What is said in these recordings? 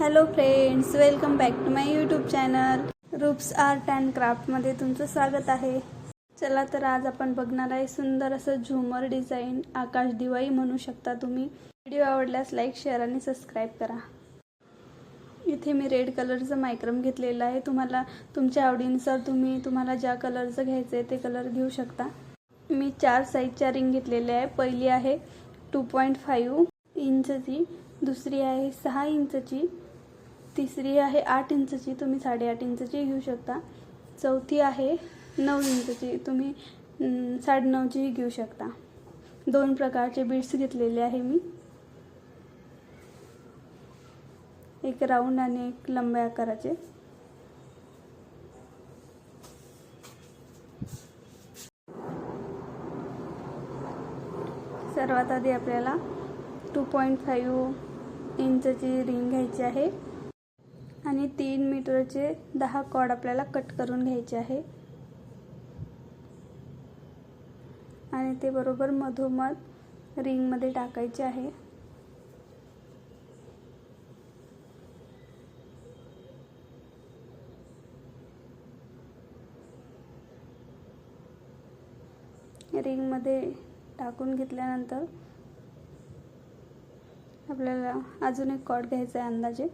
Hello friends, welcome back to my YouTube channel Roop's art and क्राफ्टमध्ये तुमचं स्वागत आहे. चला तर आज आपण बघणार आहे सुंदर असं झुमर डिझाईन, आकाश दिवाळी म्हणू शकता तुम्ही. व्हिडिओ आवडल्यास लाईक, शेअर आणि सबस्क्राईब करा. इथे मी रेड कलरचं मायक्रम घेतलेलं आहे. तुम्हाला तुमच्या आवडीनुसार तुम्हाला ज्या कलरचं घ्यायचं आहे ते कलर घेऊ शकता. मी 4 साईजच्या रिंग घेतलेल्या आहे. पहिली आहे 2.5 इंचची, दुसरी आहे 6 इंचची, तिसरी आहे 8 इंचची, तुम्ही 8.5 इंचची घेऊ शकता. चौथी आहे 9 इंचची, तुम्ही 9.5ची घेऊ शकता. 2 प्रकारचे बीड्स घेतलेले आहे मी, एक राऊंड आणि एक लंब्या आकाराचे. सर्वात आधी आपल्याला 2.5 इंचची रिंग घ्यायची आहे आणि 3 मीटरचे 10 कॉर्ड आपल्याला कट करून घ्यायचे आहे आणि ते बरोबर मधोमध रिंगमध्ये टाकायचे आहे. रिंगमध्ये टाकून घेतल्यानंतर आपल्याला अजून एक कॉर्ड घ्यायचा आहे अंदाजे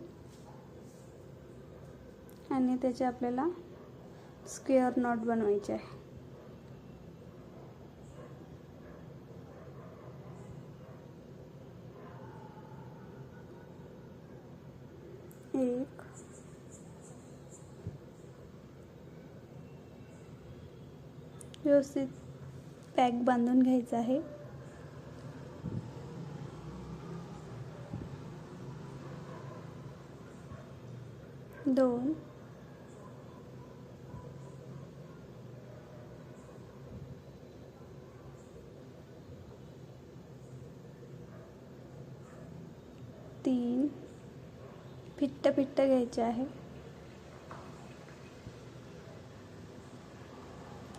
आणि त्याचे आपल्याला स्क्वेअर नॉट बनवायचे आहे. एक, व्यवस्थित पॅक बांधून घ्यायचा आहे. दोन, तीन, फिट्ट घ्यायचे आहे.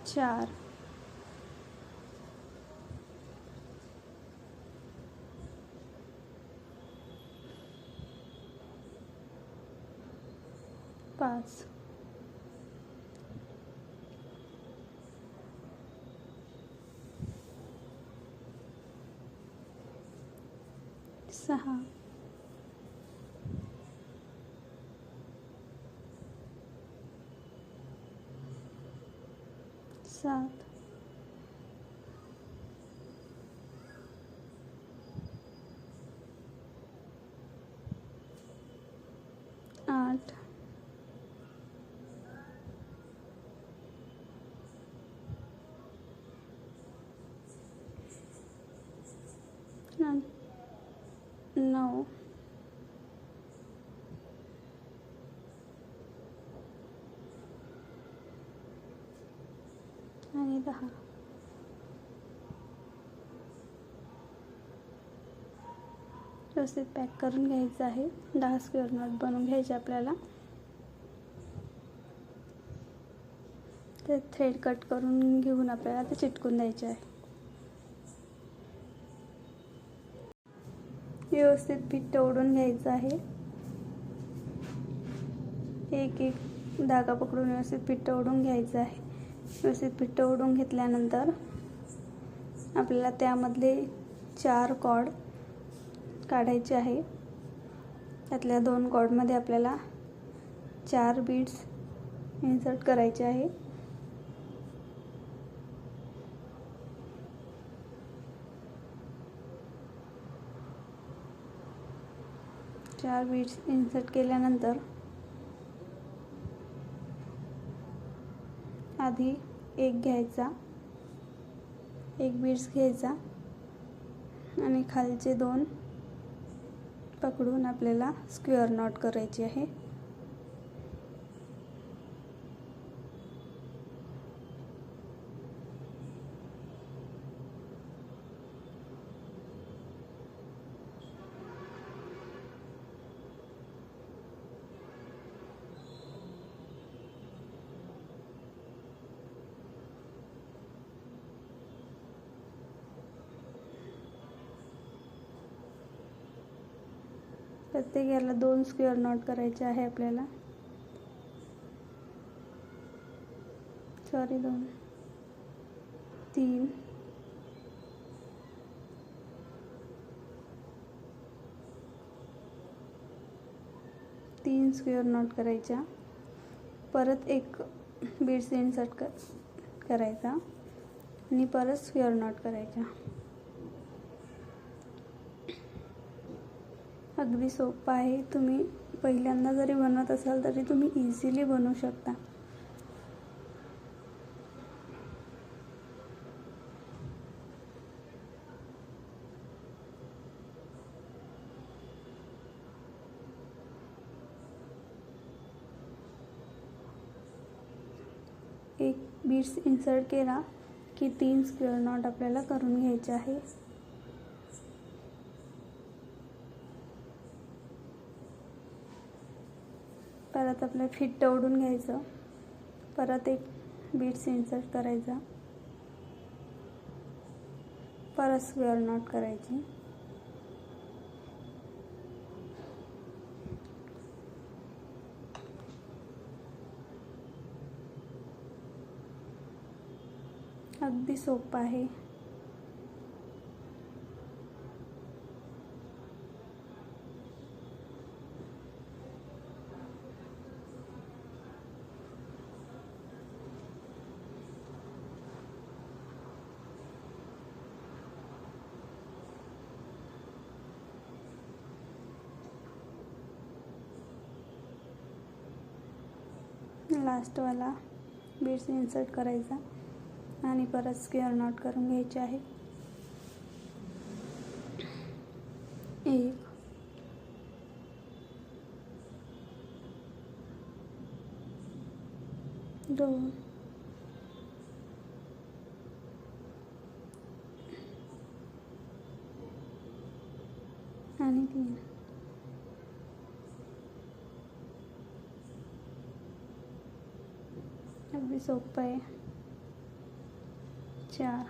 4, 5, 6, 7, 8, 9, आणि 10. व्यवस्थित पॅक करून घ्यायचं आहे. 10 स्क्वेअर नॉट बनवून घ्यायचे आपल्याला. ते थ्रेड कट करून घेऊन आपल्याला ते चिटकून द्यायचे आहे. व्यवस्थित फिट्ट ओढून घ्यायचं आहे. एक धागा पकडून व्यवस्थित फिट्ट ओढून घ्यायचं आहे. व्यवस्थित फिट्ट ओढून घेतल्यानंतर आपल्याला त्यामधले 4 कॉर्ड काढायचे आहे. त्यातल्या 2 कॉर्डमध्ये आपल्याला 4 बीड्स इन्सर्ट करायचे आहे. चार बीड्स इन्सर्ट केल्यानंतर आधी एक घ्यायचा, एक बीड्स घ्यायचा आणि खालचे 2 पकडून आपल्याला स्क्वेअर नॉट करायची आहे. प्रत्येक याला 2 स्क्वेअर नॉट करायचे आहे आपल्याला. सॉरी 2 3 3 स्क्वेअर नॉट करायच्या. परत एक बीड्स इन्सर्ट करायचा आणि परत स्क्वेअर नॉट करायचा. अगदी सोपं आहे. तुम्ही पहिल्यांदा जरी बनवत असाल तरी तुम्ही इझिली बनवू शकता. एक बीड्स इन्सर्ट केला की 3 स्क्वेअर नॉट आपल्याला करून घ्यायचे आहे. परत आपलं फिट ओढून घ्यायचं. परत एक बीड्स इन्सर्ट करायचा. परत स्क्वेअर नॉट करायची. अगदी सोपं आहे. लास्टवाला बीड्स इन्सर्ट करायचा आणि परत स्क्वेअर नॉट करून घ्यायचे आहे. 1 2 आणि 3. अगदी सोपं आहे. 4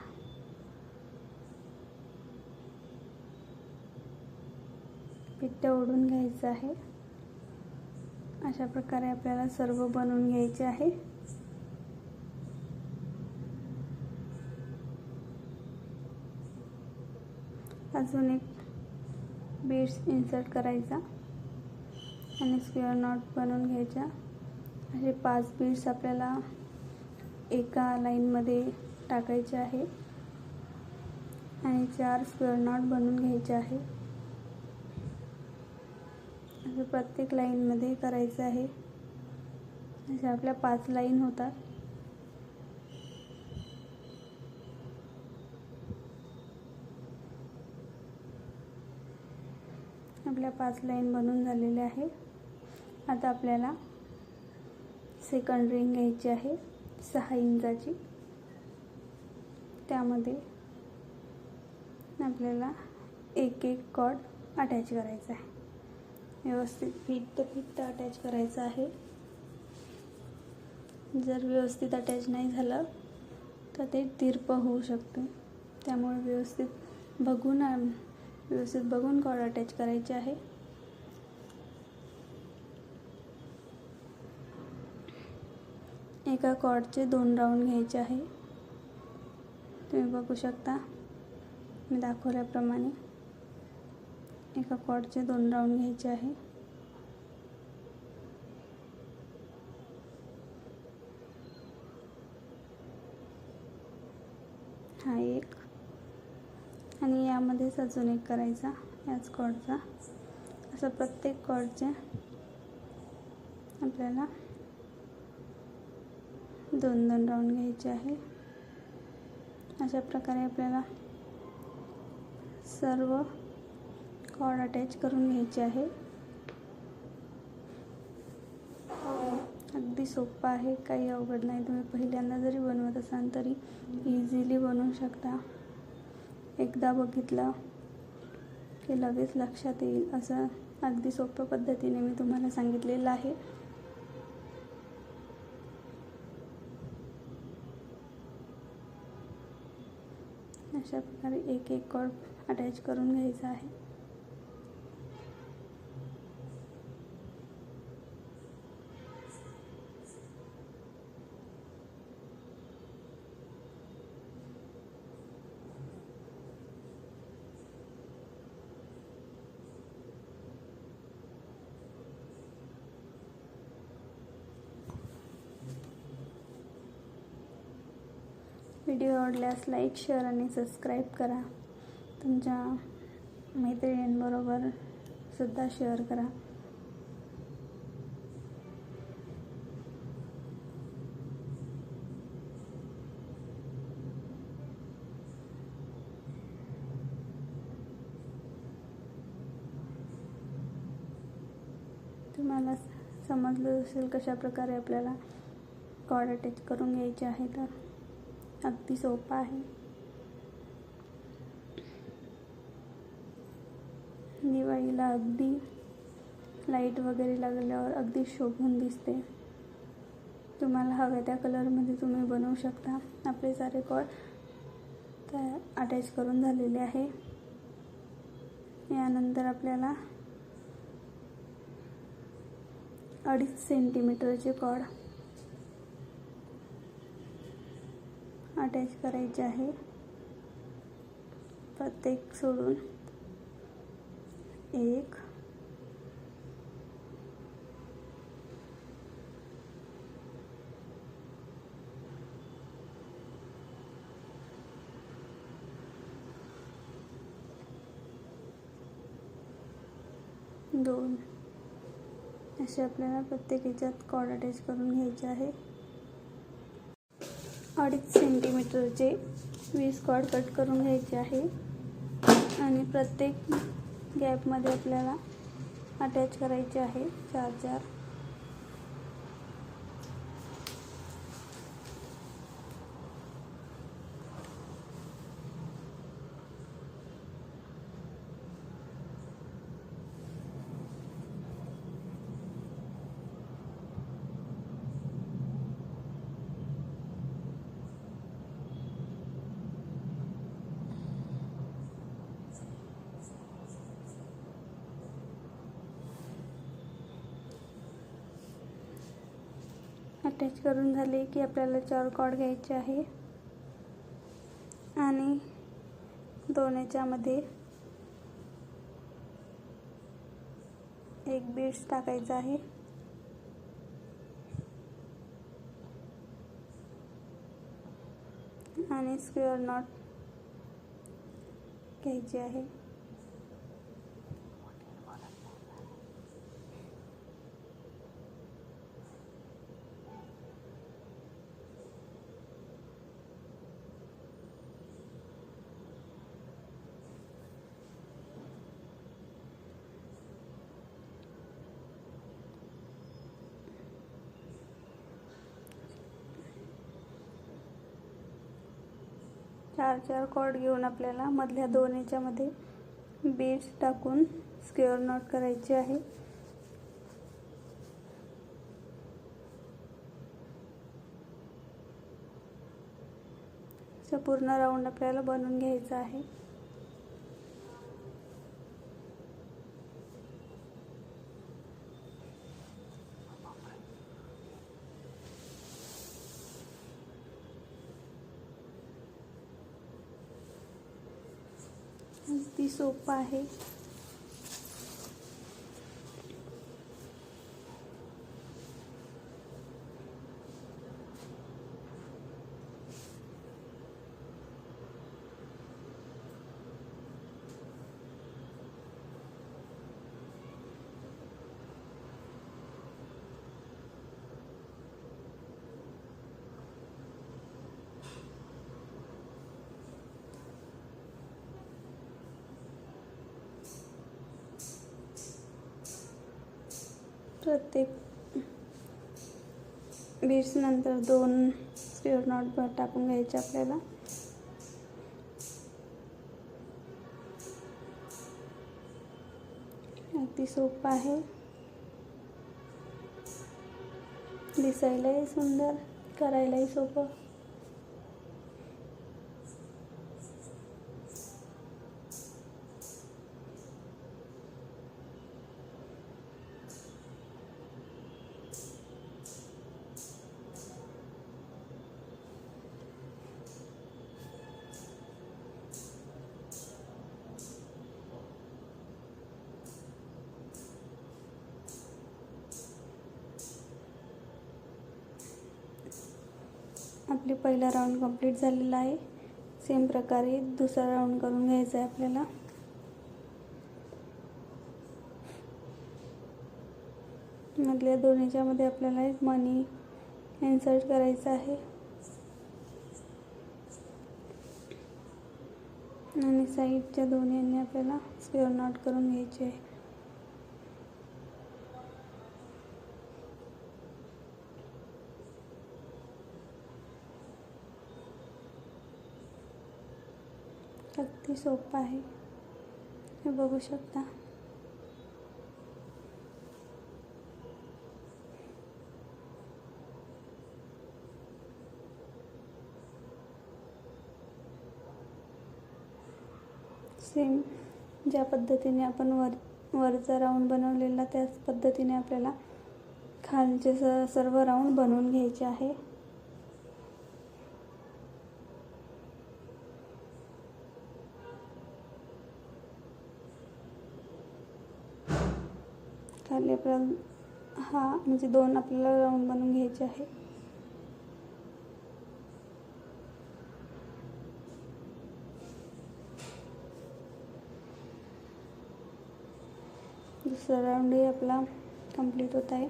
पिठं ओढून घ्यायचं आहे. अशा प्रकारे आपल्याला सर्व बनवून घ्यायचे आहे. अजून एक बीड्स इन्सर्ट करायचा आणि स्क्वेअर नॉट बनवून घ्यायच्या. असे 5 बीड्स आपल्याला एका लाईनमध्ये टाकायचे आहे आणि 4 स्क्वेअर नॉट बनवून घ्यायचे आहे. असं प्रत्येक लाईनमध्ये करायचं आहे. अशा आपल्या 5 लाईन होतात. आपल्या 5 लाईन बनवून झालेल्या आहे. आता आपल्याला सेकंड रिंग घ्यायची आहे 6 इंचाची. त्यामध्ये आपल्याला एक कॉर्ड अटॅच करायचा आहे. व्यवस्थित फिट अटॅच करायचं आहे. जर व्यवस्थित अटॅच नाही झालं तर ते तिरपं होऊ शकते. त्यामुळे व्यवस्थित बघून कॉर्ड अटॅच करायचे आहे. एका कॉर्डचे 2 राऊंड घ्यायचे आहे. तुम्ही बघू शकता मी दाखवल्याप्रमाणे एका कॉर्डचे 2 राऊंड घ्यायचे आहे. हा एक आणि यामध्येच अजून एक करायचा याच कॉर्डचा. असं प्रत्येक कॉर्डचे आपल्याला 2-2 राऊंड घ्यायचे आहे. अशा प्रकारे आपल्याला सर्व कॉर्ड अटॅच करून घ्यायचे आहे. अगदी सोपं आहे. काही अवघड नाही. तुम्ही पहिल्यांदा जरी बनवत असाल तरी इझिली बनवू शकता. एकदा बघितलं की लगेच लक्षात येईल असं अगदी सोप्या पद्धतीने मी तुम्हाला सांगितलेलं आहे. अशा प्रकारे एक कॉर्ड अटॅच करून घ्यायचा आहे. व्हिडिओ आवडल्यास लाईक, शेअर आणि सबस्क्राईब करा. तुमच्या मैत्रिणींबरोबर सुद्धा शेअर करा. तुम्हाला समजलं असेल कशा प्रकारे आपल्याला कॉर्ड अटॅच करून घ्यायचे आहे. तर अगदी सोपं आहे. दिवाळीला अगदी लाईट वगैरे लागल्यावर अगदी शोभून दिसते. तुम्हाला हव्या त्या कलरमध्ये तुम्ही बनवू शकता. आपले सारे कॉर्ड अटॅच करून झालेले आहे. यानंतर आपल्याला 2.5 सेंटीमीटरचे कॉर्ड अटॅच करायचे आहे. प्रत्येक सोडून 1 2 असे आपल्याला प्रत्येक ह्याच्यात कॉर्ड अटॅच करून घ्यायचे आहे. 2.5 सेंटीमीटरचे 20 कॉर्ड कट करून घ्यायचे आहे आणि प्रत्येक गॅपमध्ये आपल्याला अटॅच करायचे आहे 4-4. अटॅच करून झाले की आपल्याला 4 कॉर्ड घ्यायचे आहे आणि 2 याच्यामध्ये एक बीड्स टाकायचा आहे आणि स्क्वेअर नॉट घ्यायचे आहे. चार कॉर्ड घेऊन आपल्याला मधल्या 2 याच्यामध्ये बीड्स टाकून स्क्वेअर नॉट करायचे आहे. पूर्ण राऊंड आपल्याला बनवून घ्यायचा आहे. अगदी सोपं आहे. प्रत्येक बीड्स नंतर 2 स्क्वेअर नॉट टाकून घ्यायचे आपल्याला. अगदी सोपं आहे. दिसायलाही सुंदर, करायलाही सोपं. आपली पहिला राऊंड कंप्लीट झालेला आहे. सेम प्रकारे दुसरा राऊंड करून घ्यायचा आहे आपल्याला. मधल्या दोन्हीच्या मध्ये आपल्याला एक मनी इन्सर्ट करायचा आहे आणि साईडच्या दोन्हींनी आपल्याला स्क्वेअर नॉट करून घ्यायचे आहे. अगदी सोपं आहे, हे बघू शकता. सेम ज्या पद्धतीने आपण वरचा राऊंड बनवलेला त्याच पद्धतीने आपल्याला खालचे सर्व राऊंड बनवून घ्यायचे आहे. खाली आपल्याला म्हणजे 2 आपल्याला राऊंड बनवून घ्यायचे आहे. दुसरा राऊंडही आपला कंप्लीट होत आहे.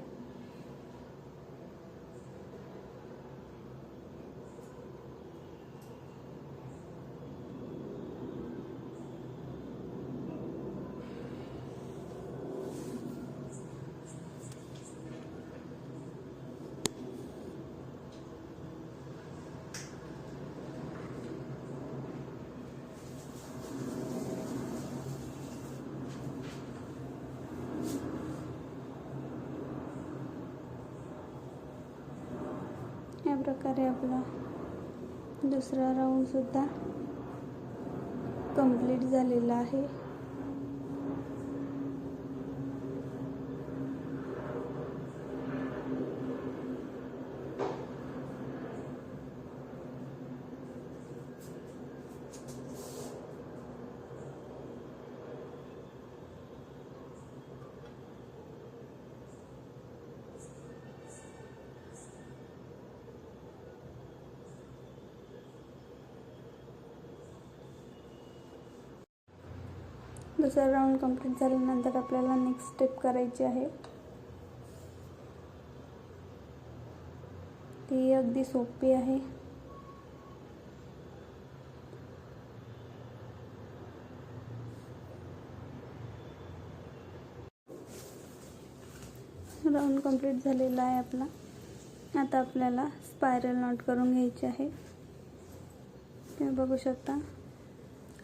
या प्रकारे आपला दुसरा राऊंड सुद्धा कंप्लीट झालेला आहे. दुसरा राऊंड कंप्लीट झाल्यानंतर आपल्याला नेक्स्ट स्टेप करायची आहे. ती अगदी सोपी आहे. राऊंड कंप्लीट झालेला आहे आपला. आता आपल्याला स्पायरल नॉट करून घ्यायची आहे. तुम्ही बघू शकता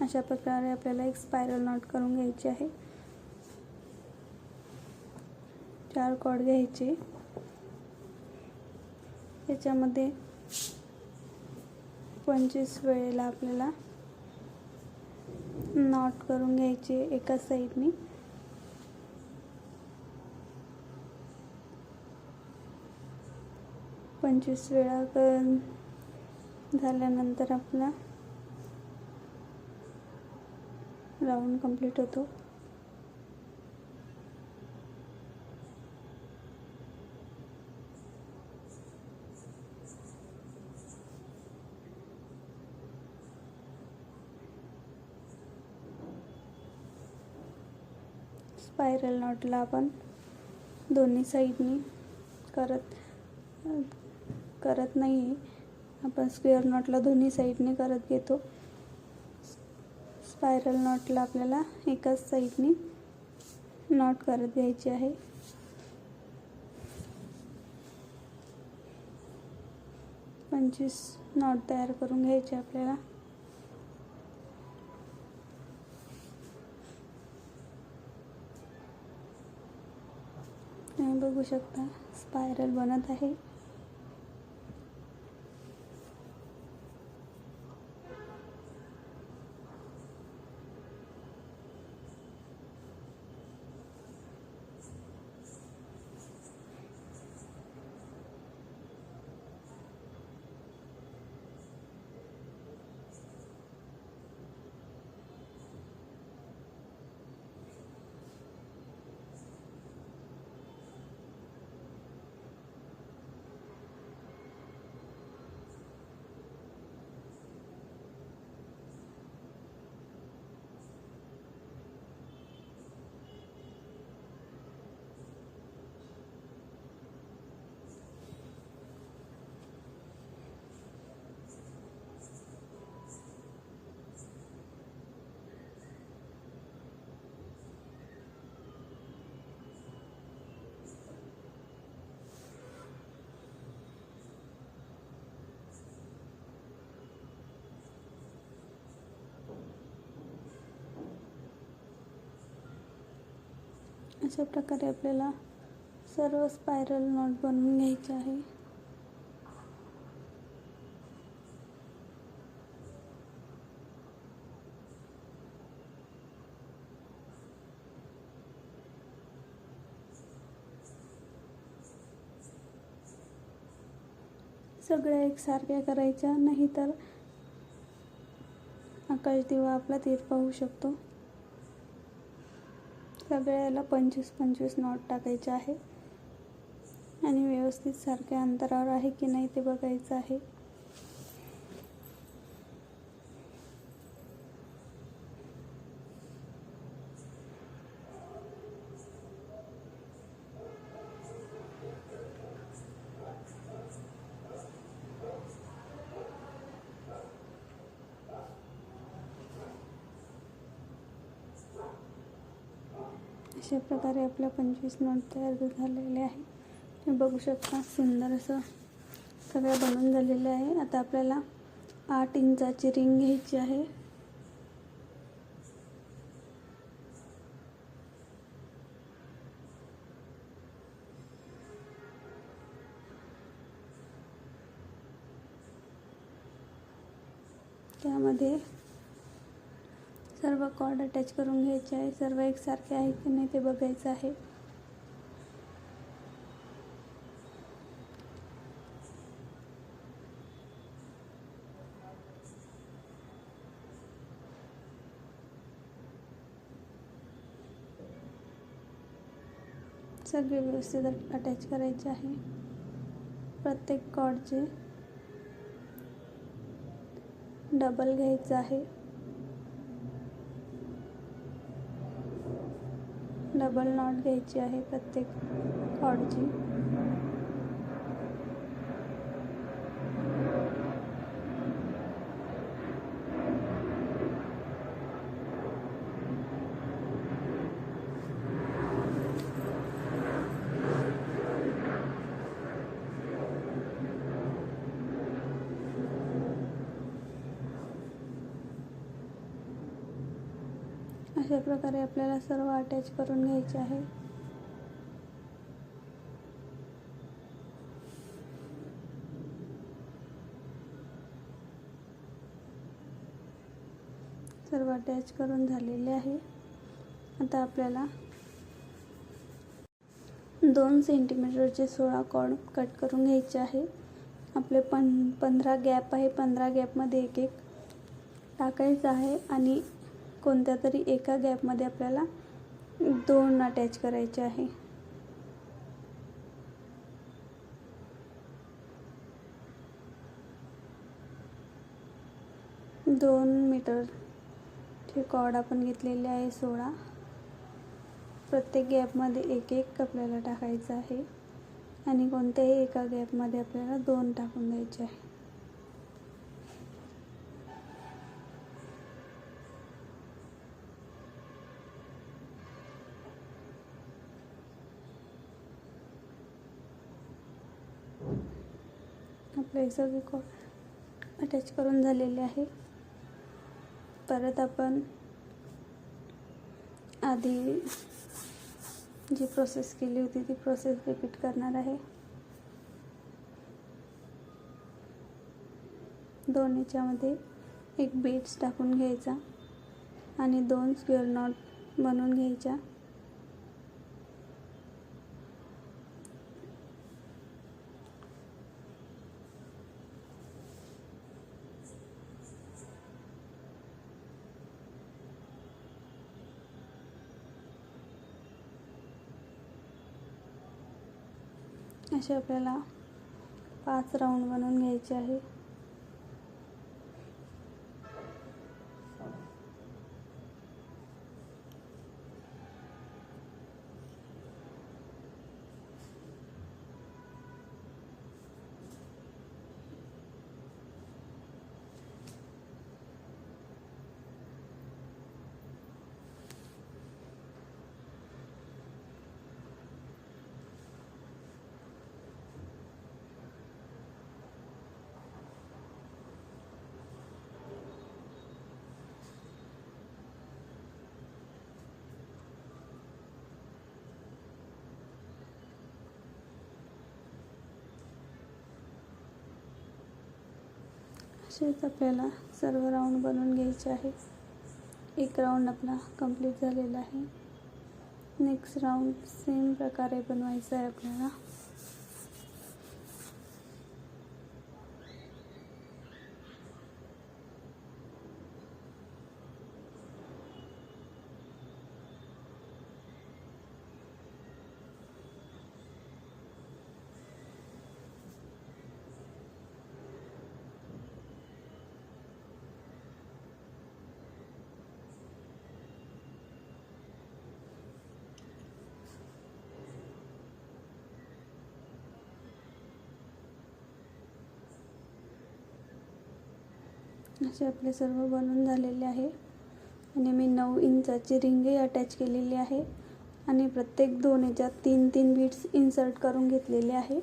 अशा प्रकारे आपल्याला एक स्पायरल नॉट करून घ्यायची आहे. 4 कॉर्ड घ्यायचे, त्याच्यामध्ये 25 वेळेला आपल्याला नॉट करून घ्यायचे एका साईडनी. पंचवीस वेळा झाल्यानंतर आपला राऊंड कंप्लीट होतो. स्पायरल नॉटला आपण दोन्ही साईडनी करत नाही, आपण स्क्वेअर नॉटला दोन्ही साईडने करत घेतो. स्पायरल नॉटला आपल्याला एकाच साईडनी नॉट करत घ्यायची आहे. पंचवीस नॉट तयार करून घ्यायचे आपल्याला. तुम्ही बघू शकता स्पायरल बनत आहे. अशा प्रकारे आपल्याला सर्व स्पायरल नॉट बनवून घ्यायचे आहे. सगळ्या एकसारख्या करायच्या, नाहीतर आकाश दिवा आपला तीर पाहू शकतो. सगळ्याला 25-25 नॉट टाकायचे आहे आणि व्यवस्थित सारख्या अंतरावर आहे की नाही ते बघायचं आहे. अशा प्रकारे आपल्या 25 नॉट तयार झालेले आहे. तुम्ही बघू शकता सुंदर असं सगळं बनवून झालेलं आहे. आता आपल्याला 8 इंचाची रिंग घ्यायची आहे. त्यामध्ये सर्व कॉर्ड अटॅच करून घ्यायचे आहे. सर्व एकसारखे आहे की नाही ते बघायचं आहे. सगळे व्यवस्थित अटॅच करायचे आहे. प्रत्येक कॉर्डचे डबल घ्यायचं आहे. डबल नॉट घ्यायची आहे प्रत्येक कॉर्डची. अशा प्रकारे आपल्याला सर्व अटॅच करून घ्यायचे आहे. सर्व अटॅच करून झालेले आहे. आता आपल्याला 2 सेंटीमीटरचे 16 कॉर्ड कट करून घ्यायचे आहे. आपले 15 गॅप आहे. 15 गॅपमध्ये एक एक टाकायचं आहे आणि कोणत्या तरी एका गॅपमध्ये आपल्याला 2 अटॅच करायचे आहे. 2 मीटरचे कॉर्ड आपण घेतलेले आहे 16. प्रत्येक गॅपमध्ये एक एक आपल्याला टाकायचं आहे आणि कोणत्याही एका गॅपमध्ये आपल्याला 2 टाकून द्यायचे आहे. आपले सगळे कॉर्ड अटॅच करून झालेले आहे. परत आपण आधी जी प्रोसेस केली होती ती प्रोसेस रिपीट करणार आहे. 2 याच्यामध्ये एक बीड्स टाकून घ्यायचा आणि 2 स्क्वेअर नॉट बनवून घ्यायच्या. असे आपल्याला 5 राऊंड बनवून घ्यायचे आहे. असेच आपल्याला सर्व राऊंड बनवून घ्यायचे आहे. एक राऊंड आपला कंप्लीट झालेला आहे. नेक्स्ट राऊंड सेम प्रकारे बनवायचा आहे आपल्याला. असे आपले सर्व बनवून झालेले आहे आणि मी 9 इंचाची रिंगही अटॅच केलेली आहे आणि प्रत्येक 2 याच्यात 3-3 बीड्स इन्सर्ट करून घेतलेले आहे.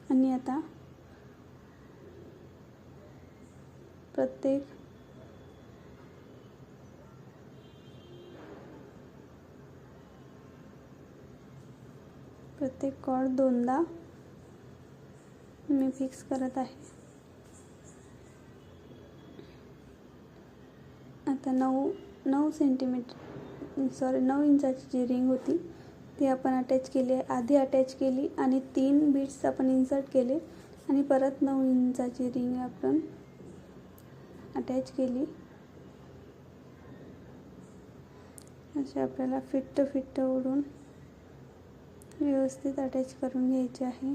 आणि आता प्रत्येक कॉर्ड 2दा मी फिक्स करत आहे. आता 9 इंचाची जी रिंग होती ती आपण अटॅच केली आहे. आधी अटॅच केली आणि 3 बीड्स आपण इन्सर्ट केले आणि परत 9 इंचाची रिंग आपण अटॅच केली. असे आपल्याला फिट्ट ओढून व्यवस्थित अटॅच करून घ्यायचे आहे.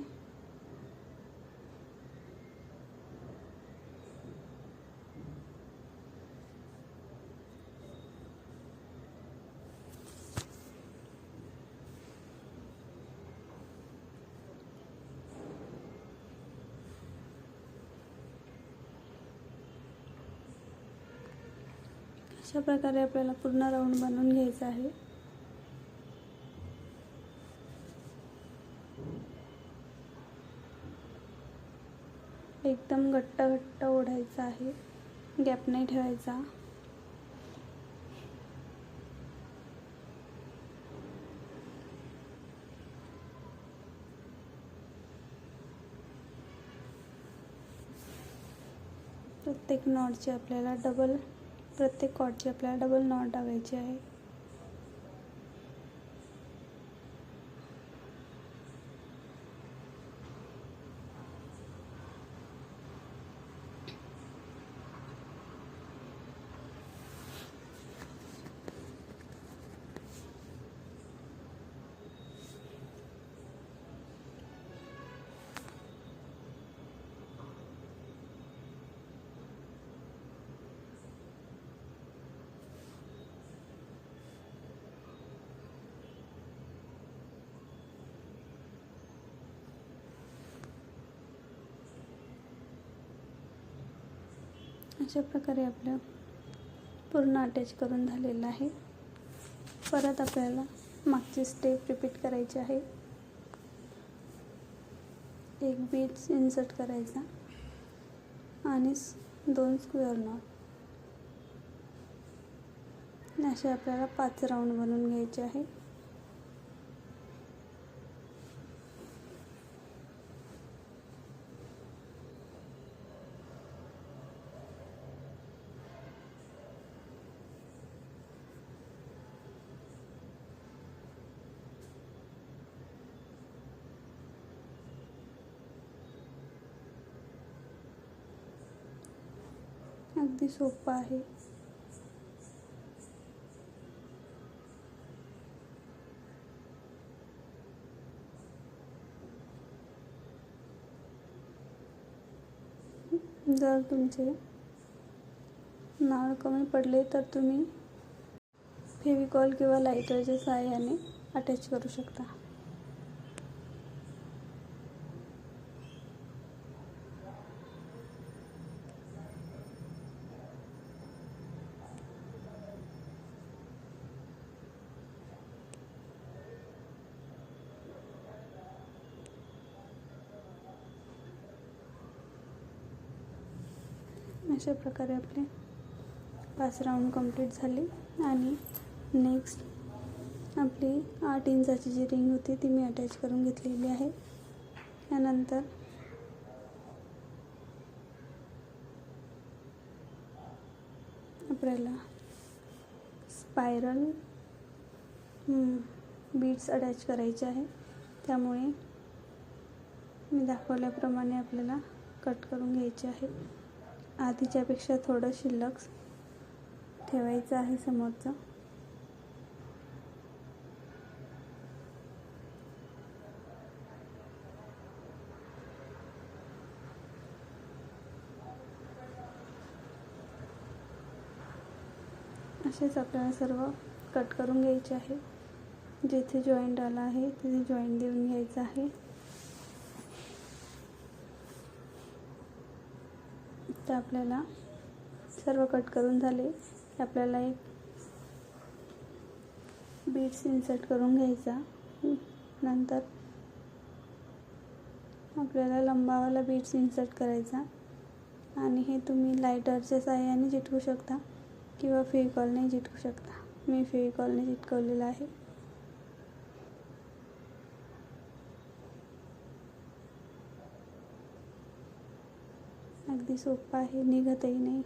अशा प्रकारे आपल्याला पूर्ण राऊंड बनवून घ्यायचा आहे. एकदम घट्ट ओढायचा आहे, गॅप नाही ठेवायचा. प्रत्येक नॉटचे आपल्याला प्रत्येक कॉर्डची आपल्याला डबल नॉट टाकायची आहे. अशा प्रकारे आपलं पूर्ण अटॅच करून झालेलं आहे. परत आपल्याला मागची स्टेप रिपीट करायची आहे. एक बीड्स इन्सर्ट करायचा आणि 2 स्क्वेअर नॉट. असे आपल्याला 5 राऊंड बनवून घ्यायचे आहे. अगदी सोपं आहे. जर तुमचे नाळ कमी पडले तर तुम्ही फेविकॉल किंवा लायटरच्या सहाय्याने अटॅच करू शकता. अशा प्रकारे आपले 5 राऊंड कंप्लीट झाले आणि नेक्स्ट आपली 8 इंचाची जी रिंग होती ती मी अटॅच करून घेतलेली आहे. त्यानंतर आपल्याला स्पायरल बीड्स अटॅच करायचे आहे. त्यामुळे मी दाखवल्याप्रमाणे आपल्याला कट करून घ्यायचे आहे. आधीच्यापेक्षा थोडं शिल्लक ठेवायचं आहे समोरचं. असेच आपल्याला सर्व कट करून घ्यायचे आहे. जिथे जॉईंट आला आहे तिथे जॉईंट देऊन घ्यायचं आहे. तर आपल्याला सर्व कट करून झाले की आपल्याला एक बीड्स इन्सर्ट करून घ्यायचा. नंतर आपल्याला लंबावाला बीड्स इन्सर्ट करायचा आणि हे तुम्ही लायटरच्या साहाय्याने चिटकवू शकता किंवा फेविकॉलने चिटकवू शकता. मी फेविकॉलने चिटकवलेला आहे. अगदी सोपं आहे, निघतही नाही.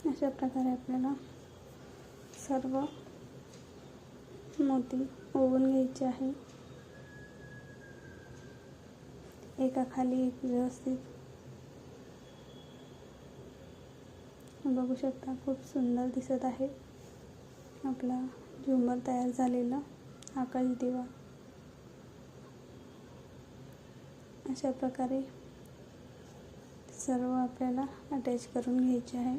अशा प्रकारे आपल्याला सर्व मोती ओवून घ्यायचे आहे. एकाखाली एक व्यवस्थित. बघू शकता खूप सुंदर दिसत आहे आपला झुमर तयार झालेला आकाश दिवा. अशा प्रकारे सर्व आपल्याला अटॅच करून घ्यायचे आहे.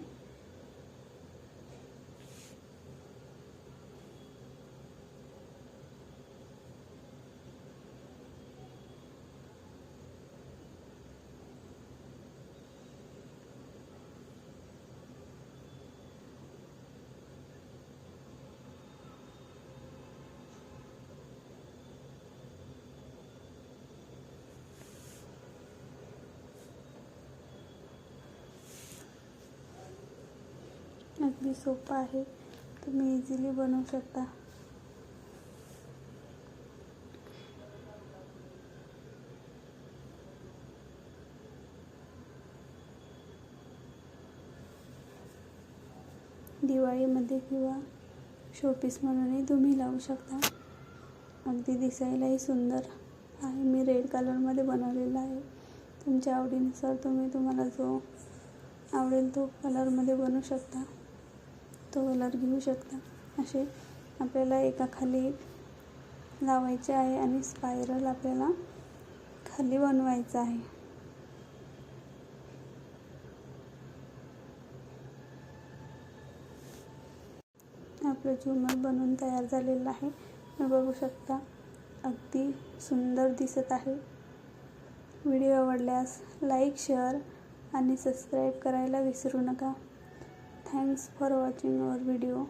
अगदी सोपं आहे, तुम्ही इझिली बनवू शकता. दिवाळीमध्ये किंवा शोपीस म्हणूनही तुम्ही लावू शकता. अगदी दिसायलाही सुंदर आहे. मी रेड कलरमध्ये बनवलेला आहे. तुमच्या आवडीनुसार तुम्हाला जो आवडेल तो कलरमध्ये बनवू शकता, तो कलर घेऊ शकता. असे आपल्याला एकाखाली एक लावायचे आहे आणि स्पायरल आपल्याला खाली बनवायचं आहे. आपलं झुमर बनवून तयार झालेलं आहे. तुम्ही बघू शकता अगदी सुंदर दिसत आहे. व्हिडिओ आवडल्यास लाईक, शेअर आणि सबस्क्राईब करायला विसरू नका. Thanks for watching our video.